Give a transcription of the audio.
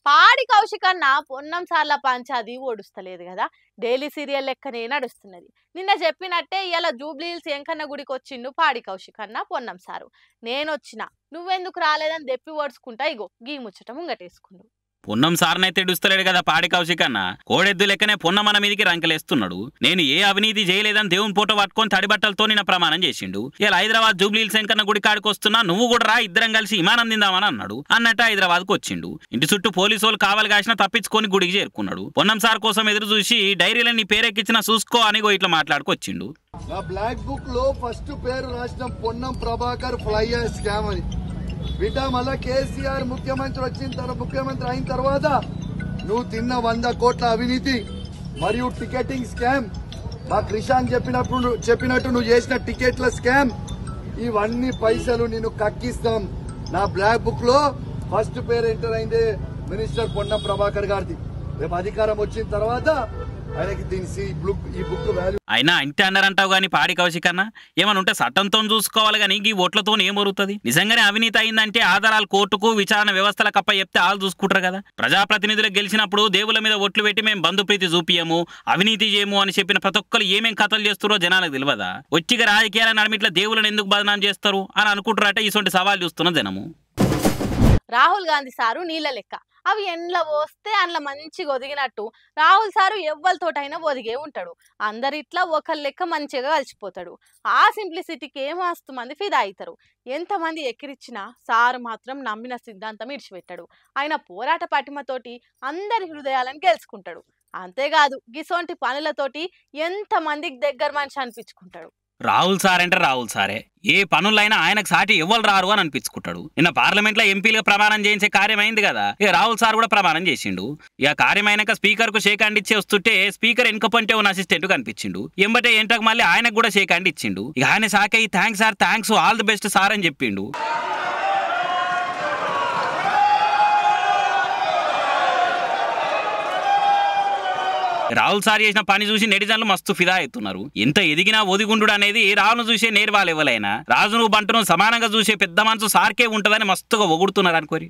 పాడి కౌశికన్న పొన్నం సార్ల పంచాది ఓడుస్తలేదు కదా. డైలీ సీరియల్ లెక్కనే నడుస్తున్నది. నిన్న చెప్పినట్టే ఇలా జూబ్లీహిల్స్ ఎంకన్న గుడికి వచ్చిండు పాడి కౌశికన్న పొన్నం సారు. నేనొచ్చిన నువ్వెందుకు రాలేదని దెప్పి ఓడ్చుకుంటా ఇగో గీ ముచ్చట ముంగటేసుకుండు. పొన్నం సార్నైతే ఇడుస్తలేడు కదా పాడి కౌశికన్న. కోడెద్దు లెక్కనే పొన్న మన మీదికి రంకెలేస్తున్నాడు. నేను ఏ అవినీతి చేయలేదని దేవుని ఫోటో పట్టుకొని తడిబట్టలతో నిన్న ప్రమాణం చేసిండు. ఇలా హైదరాబాద్ జూబ్లీహిల్స్ ఎంకన్న గుడి కాడికి వస్తున్నా, నువ్వు కూడా రా, ఇద్దరం కలిసి విమానం తిందామని అన్నాడు. అన్నట్టు హైదరాబాద్కు వచ్చిండు. ఇంటి చుట్టూ పోలీసు వాళ్ళు కావాలి కాసిన తప్పించుకొని గుడికి చేరుకున్నాడు. పొన్నం సార్ కోసం ఎదురు చూసి డైరీలో నీ పేరెక్కించిన చూసుకో అని ఇట్లా మాట్లాడుకొచ్చిండు. నా బ్లాక్ బుక్ లో ఫస్ట్ పేరు రాసిన పొన్నం ప్రభాకర్ ఫ్లైయర్ స్కామ్ అని. బిడ్డ మళ్ళా కేసీఆర్ ముఖ్యమంత్రి అయిన తర్వాత నువ్వు తిన్న 100 కోట్ల అవినీతి మరియు టికెటింగ్ స్కామ్, మా క్రిషాంక్ చెప్పినట్టు నువ్వు చేసిన టికెట్ల స్కామ్, ఇవన్నీ పైసలు నేను కక్కిస్తాం. నా బ్లాక్ బుక్ లో ఫస్ట్ పేరు ఎంటర్ అయింది మినిస్టర్ పొన్నం ప్రభాకర్ గారిది. రేపు అధికారం వచ్చిన తర్వాత ఆయనకి ఈ బుక్ వాల్యూ. అయినా ఇంటి అన్నారంటావు గానీ పాడి కౌశికన్న, ఏమని ఉంటే చట్టంతో చూసుకోవాలి గానీ ఈ ఓట్లతో ఏమొరుగుతుంది? నిజంగానే అవినీతి అయిందంటే ఆధారాలు కోర్టుకు విచారణ వ్యవస్థలకు అప్ప చెప్తే వాళ్ళు చూసుకుంటారు కదా. ప్రజాప్రతినిధులకు గెలిచినప్పుడు దేవుల మీద ఓట్లు పెట్టి మేము బంధుప్రీతి చూపియము, అవినీతి చేయము అని చెప్పిన ప్రతి ఒక్కరు ఏమేం కథలు చేస్తారో జనాలకు తెలియదా? వచ్చిగా రాజకీయాల నడిమిట్ల దేవులను ఎందుకు బదనాం చేస్తారు అని అనుకుంటారట. ఇటువంటి సవాల్ చూస్తున్న జనము. రాహుల్ గాంధీ సారు నీళ్ళ లెక్క, అవి ఎండ్ల పోస్తే అందులో మంచిగా ఒదిగినట్టు రాహుల్ సారు ఎవ్వరితోటైనా ఒదిగే ఉంటాడు. అందరిట్లా ఒకరి లెక్క మంచిగా కలిసిపోతాడు. ఆ సింప్లిసిటీకి మస్తు మంది ఫిదా అవుతారు. ఎంతమంది ఎక్కిరిచ్చినా సారు మాత్రం నమ్మిన సిద్ధాంతం ఇడిచిపెట్టాడు. ఆయన పోరాట పటిమతోటి అందరి హృదయాలను గెలుచుకుంటాడు. అంతేకాదు గిసోంటి పనులతోటి ఎంతమందికి దగ్గర మనిషి అనిపించుకుంటాడు. రాహుల్ సార్ అంటే రాహుల్ సారే. ఏ పనులైనా ఆయనకు సాటి ఎవ్వరు రారు అని అనిపించుకుంటాడు. నిన్న పార్లమెంట్ లో ఎంపీలుగా ప్రమాణం చేయించే కార్యం అయింది కదా. ఇక రాహుల్ సార్ కూడా ప్రమాణం చేసిండు. ఇక కార్యం అయినాక స్పీకర్ కు షేక్ హ్యాండ్ ఇచ్చి వస్తుంటే స్పీకర్ వెనుక పంటే ఉన్న అసిస్టెంట్ కనిపించిండు. ఎంబటే ఏంటకు మళ్ళీ ఆయనకు కూడా షేక్ హ్యాండ్ ఇచ్చిండు. ఇక ఆయన షాక్ అయ్యి thanks sir, thanks, all the best sir అని చెప్పిండు. రాహుల్ సార్ చేసిన పని చూసి నెటిజన్లు మస్తు ఫిదా అవుతున్నారు. ఎంత ఎదిగినా ఒదిగుండు అనేది రాజును చూసే నేర్వాళ్ళు ఎవరైనా. రాజును బంటును సమానంగా చూసే పెద్ద మనసు సార్కే ఉంటదని మస్తుగా ఒగుడుతున్నారు అనుకోరి.